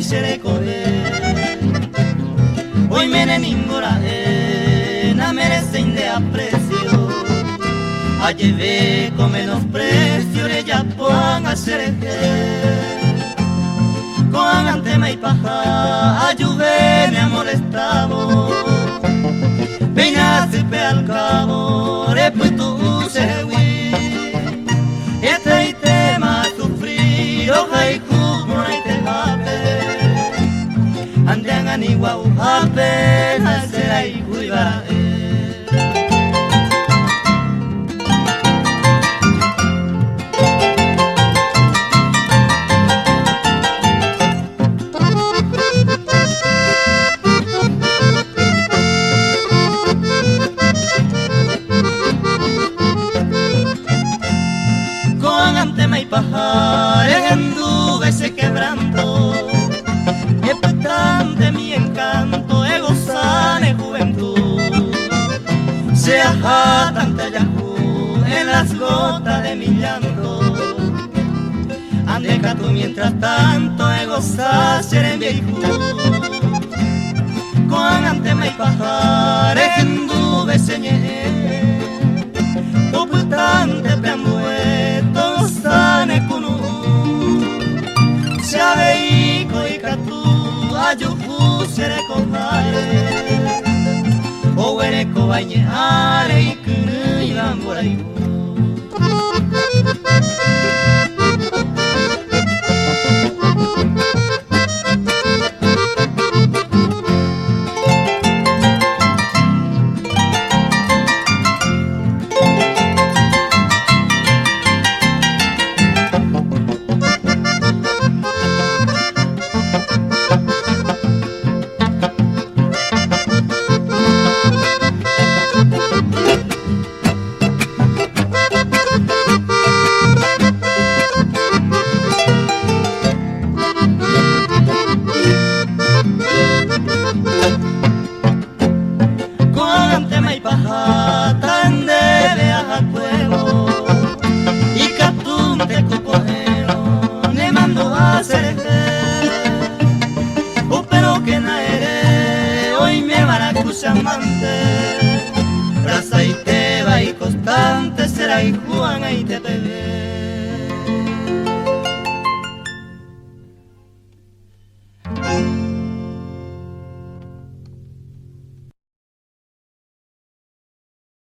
se hoy me ninguna na merecen de aprecio. Ayer ve con menosprecio de ya puedan hacer con antema y paja ayude me ha molestado. Venga se al cabo después tú se hui este y tema sufrido hay como no te jape andan ani guau apenas será y cuidará. Pajares anduve se quebrando, es de mi encanto, de gozar de juventud. Se ajatan Tayahú en las gotas de mi llanto. Ande tú mientras tanto, de gozar ser en viejú. Con antema y pajares anduve señé, ocultante preamuerto sane kunu Shabeiko y katu ayuhu sere kohare Owere kobañe are y kuru iban por ahí. Hoy me van a acusar amante.